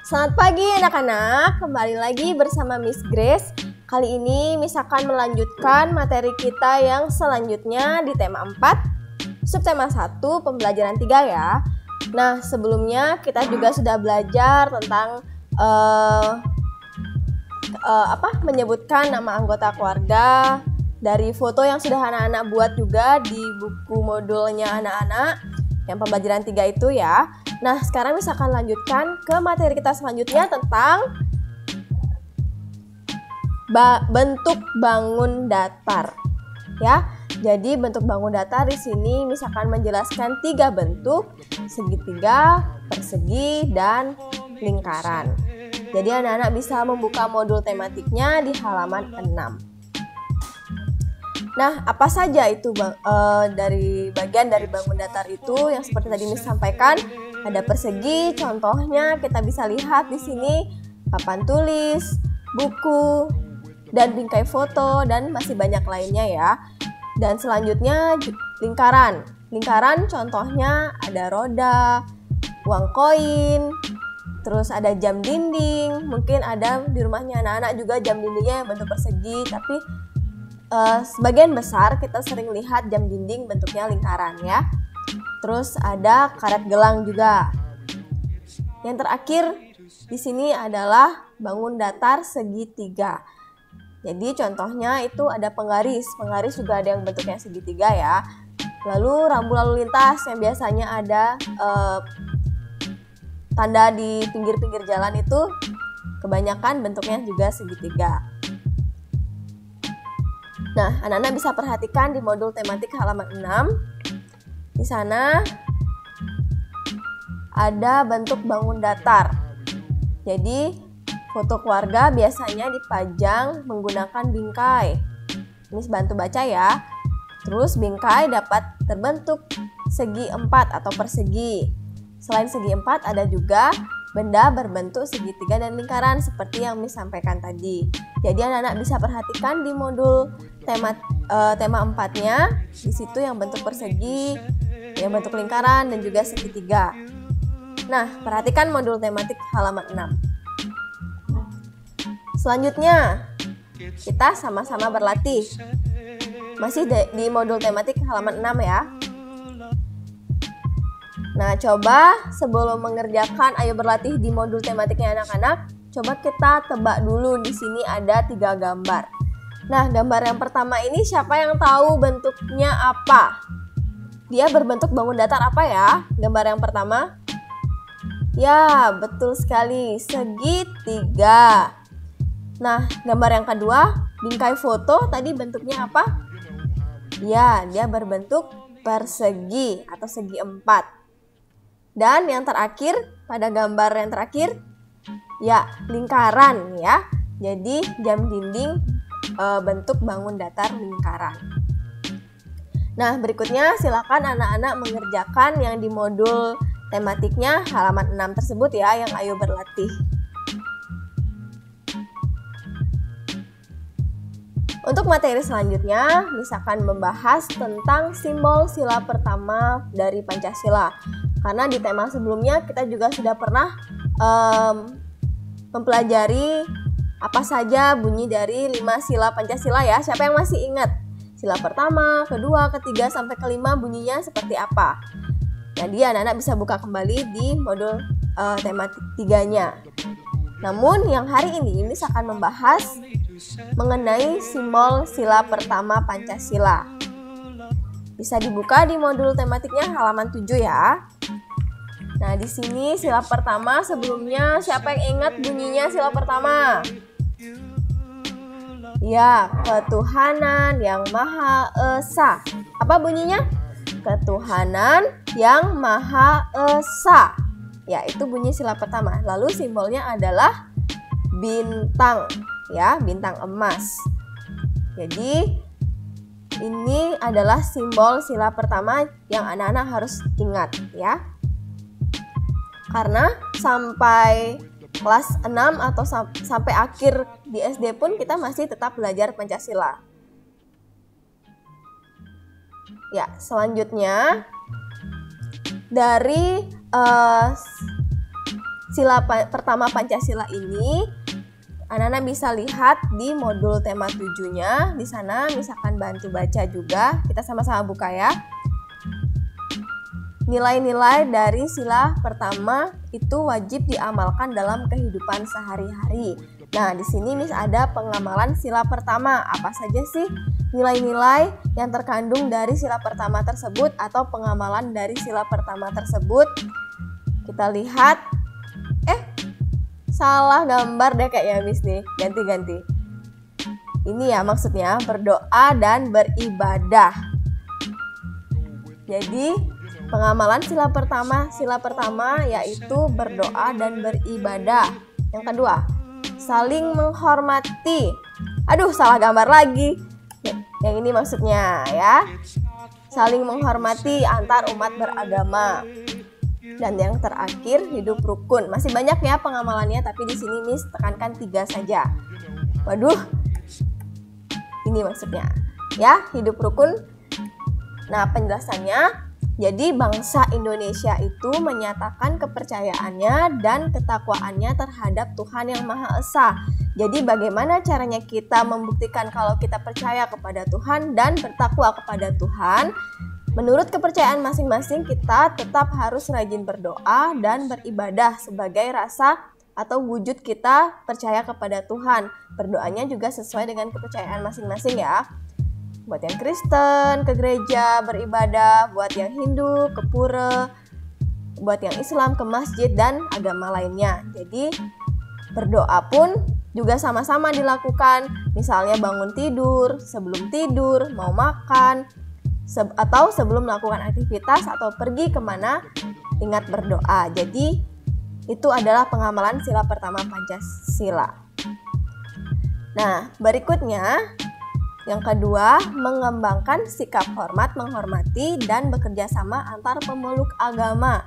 Selamat pagi anak-anak, kembali lagi bersama Miss Grace. Kali ini Miss akan melanjutkan materi kita yang selanjutnya di tema 4, subtema 1, pembelajaran 3 ya. Nah, sebelumnya kita juga sudah belajar tentang menyebutkan nama anggota keluarga dari foto yang sudah anak-anak buat juga di buku modulnya anak-anak yang pembelajaran 3 itu ya. Nah, sekarang Miss akan lanjutkan ke materi kita selanjutnya tentang bentuk bangun datar. Ya. Jadi bentuk bangun datar di sini Miss akan menjelaskan 3 bentuk, segitiga, persegi, dan lingkaran. Jadi anak-anak bisa membuka modul tematiknya di halaman 6. Nah, apa saja itu dari bagian dari bangun datar itu yang seperti tadi Miss sampaikan? Ada persegi, contohnya kita bisa lihat di sini papan tulis, buku, dan bingkai foto, dan masih banyak lainnya ya. Dan selanjutnya lingkaran. Lingkaran contohnya ada roda, uang koin, terus ada jam dinding. Mungkin ada di rumahnya anak-anak juga jam dindingnya yang bentuk persegi, tapi sebagian besar kita sering lihat jam dinding bentuknya lingkaran ya. Terus ada karet gelang juga. Yang terakhir di sini adalah bangun datar segitiga. Jadi contohnya itu ada penggaris. Penggaris juga ada yang bentuknya segitiga ya. Lalu rambu lalu lintas yang biasanya ada tanda di pinggir-pinggir jalan itu kebanyakan bentuknya juga segitiga. Nah, anak-anak bisa perhatikan di modul tematik halaman 6. Di sana ada bentuk bangun datar. Jadi, foto keluarga biasanya dipajang menggunakan bingkai. Miss bantu baca ya. Terus bingkai dapat terbentuk segi 4 atau persegi. Selain segi 4 ada juga benda berbentuk segitiga dan lingkaran seperti yang Miss sampaikan tadi. Jadi anak-anak bisa perhatikan di modul tema 4-nya, di situ yang bentuk persegi, yang bentuk lingkaran, dan juga segitiga. Nah, perhatikan modul tematik halaman 6. Selanjutnya, kita sama-sama berlatih. Masih di modul tematik halaman 6 ya. Nah, coba sebelum mengerjakan ayo berlatih di modul tematiknya anak-anak, coba kita tebak dulu di sini ada 3 gambar. Nah, gambar yang pertama ini siapa yang tahu bentuknya apa? Dia berbentuk bangun datar apa ya? Gambar yang pertama? Ya, betul sekali, segitiga. Nah, gambar yang kedua, bingkai foto tadi bentuknya apa? Ya, dia berbentuk persegi atau segi 4. Dan yang terakhir, pada gambar yang terakhir, ya, lingkaran ya. Jadi, jam dinding bentuk bangun datar lingkaran. Nah, berikutnya silakan anak-anak mengerjakan yang di modul tematiknya halaman 6 tersebut ya, yang ayo berlatih. Untuk materi selanjutnya, misalkan membahas tentang simbol sila pertama dari Pancasila. Karena di tema sebelumnya kita juga sudah pernah mempelajari apa saja bunyi dari 5 sila Pancasila ya. Siapa yang masih ingat? Sila pertama, kedua, ketiga, sampai kelima bunyinya seperti apa? Jadi anak-anak bisa buka kembali di modul tema 3-nya. Namun yang hari ini Miss akan membahas mengenai simbol sila pertama Pancasila. Bisa dibuka di modul tematiknya halaman 7 ya. Nah, di sini sila pertama sebelumnya siapa yang ingat bunyinya sila pertama? Ya, ketuhanan yang Maha Esa. Apa bunyinya? Ketuhanan yang Maha Esa. Ya, itu bunyi sila pertama. Lalu simbolnya adalah bintang, ya, bintang emas. Jadi, ini adalah simbol sila pertama yang anak-anak harus ingat, ya. Karena sampai kelas 6 atau sampai akhir di SD pun kita masih tetap belajar Pancasila. Ya, selanjutnya dari pertama Pancasila ini anak-anak bisa lihat di modul tema 7-nya. Di sana misalkan bantu baca juga. Kita sama-sama buka ya. Nilai-nilai dari sila pertama itu wajib diamalkan dalam kehidupan sehari-hari. Nah, di sini Miss ada pengamalan sila pertama. Apa saja sih nilai-nilai yang terkandung dari sila pertama tersebut atau pengamalan dari sila pertama tersebut? Kita lihat. Salah gambar deh kayaknya Miss nih. Ganti-ganti. Ini ya maksudnya berdoa dan beribadah. Jadi pengamalan sila pertama yaitu berdoa dan beribadah. Yang kedua, saling menghormati. Aduh, salah gambar lagi. Yang ini maksudnya ya. Saling menghormati antar umat beragama. Dan yang terakhir, hidup rukun. Masih banyak ya pengamalannya, tapi di sini Miss tekankan 3 saja. Waduh. Ini maksudnya. Ya, hidup rukun. Nah, penjelasannya, jadi bangsa Indonesia itu menyatakan kepercayaannya dan ketakwaannya terhadap Tuhan Yang Maha Esa. Jadi bagaimana caranya kita membuktikan kalau kita percaya kepada Tuhan dan bertakwa kepada Tuhan? Menurut kepercayaan masing-masing, kita tetap harus rajin berdoa dan beribadah sebagai rasa atau wujud kita percaya kepada Tuhan. Berdoanya juga sesuai dengan kepercayaan masing-masing ya. Buat yang Kristen, ke gereja, beribadah. Buat yang Hindu, ke pura. Buat yang Islam, ke masjid, dan agama lainnya. Jadi berdoa pun juga sama-sama dilakukan. Misalnya bangun tidur, sebelum tidur, mau makan, atau sebelum melakukan aktivitas atau pergi kemana, ingat berdoa. Jadi itu adalah pengamalan sila pertama Pancasila. Nah, berikutnya yang kedua, mengembangkan sikap hormat, menghormati, dan bekerja sama antar pemeluk agama.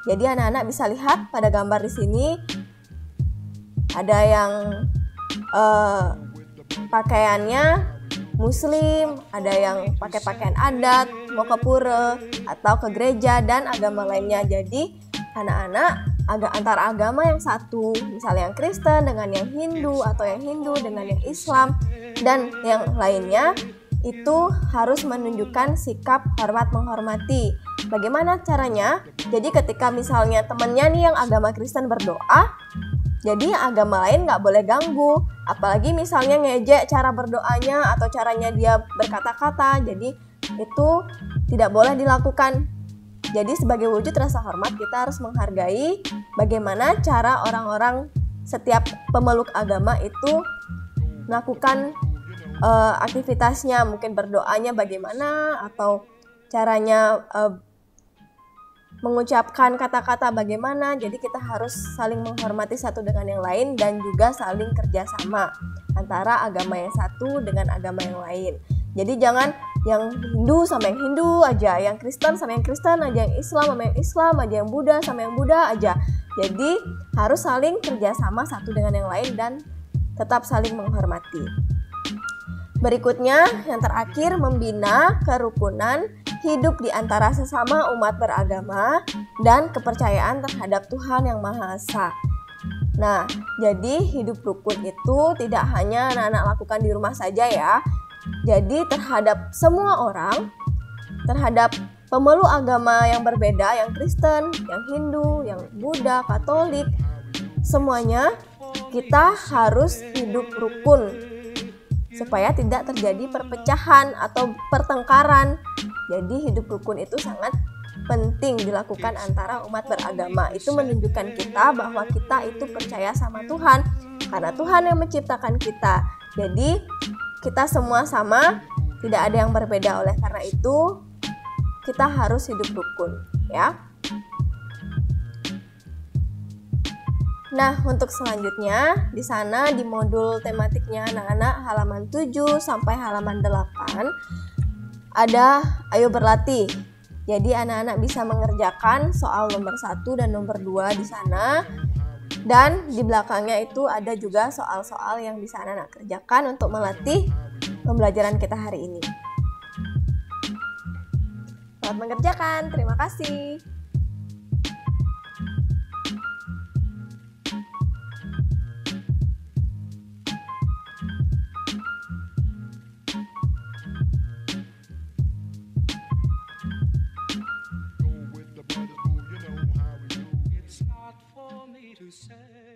Jadi anak-anak bisa lihat pada gambar di sini ada yang pakaiannya Muslim, ada yang pakai pakaian adat, mau ke pura atau ke gereja dan agama lainnya. Jadi anak-anak antar agama yang satu, misalnya yang Kristen dengan yang Hindu atau yang Hindu dengan yang Islam dan yang lainnya, itu harus menunjukkan sikap hormat menghormati. Bagaimana caranya? Jadi ketika misalnya temennya nih yang agama Kristen berdoa, jadi agama lain nggak boleh ganggu, apalagi misalnya ngejek cara berdoanya atau caranya dia berkata-kata, jadi itu tidak boleh dilakukan. Jadi sebagai wujud rasa hormat kita harus menghargai bagaimana cara orang-orang setiap pemeluk agama itu melakukan aktivitasnya, mungkin berdoanya bagaimana atau caranya mengucapkan kata-kata bagaimana. Jadi kita harus saling menghormati satu dengan yang lain dan juga saling kerjasama antara agama yang satu dengan agama yang lain. Jadi jangan yang Hindu sama yang Hindu aja, yang Kristen sama yang Kristen aja, yang Islam sama yang Islam aja, yang Buddha sama yang Buddha aja. Jadi harus saling kerjasama satu dengan yang lain dan tetap saling menghormati. Berikutnya, yang terakhir, membina kerukunan hidup di antara sesama umat beragama dan kepercayaan terhadap Tuhan Yang Maha Esa. Nah, jadi hidup rukun itu tidak hanya anak-anak lakukan di rumah saja ya. Jadi terhadap semua orang, terhadap pemeluk agama yang berbeda, yang Kristen, yang Hindu, yang Buddha, Katolik, semuanya kita harus hidup rukun supaya tidak terjadi perpecahan atau pertengkaran. Jadi hidup rukun itu sangat penting dilakukan antara umat beragama. Itu menunjukkan kita bahwa kita itu percaya sama Tuhan, karena Tuhan yang menciptakan kita. Jadi kita semua sama, tidak ada yang berbeda. Oleh karena itu kita harus hidup rukun, ya. Nah, untuk selanjutnya di sana di modul tematiknya anak-anak halaman 7 sampai halaman 8 ada ayo berlatih. Jadi anak-anak bisa mengerjakan soal nomor 1 dan nomor 2 di sana. Dan di belakangnya itu ada juga soal-soal yang bisa anak-anak kerjakan untuk melatih pembelajaran kita hari ini. Selamat mengerjakan, terima kasih. It's not for me to say.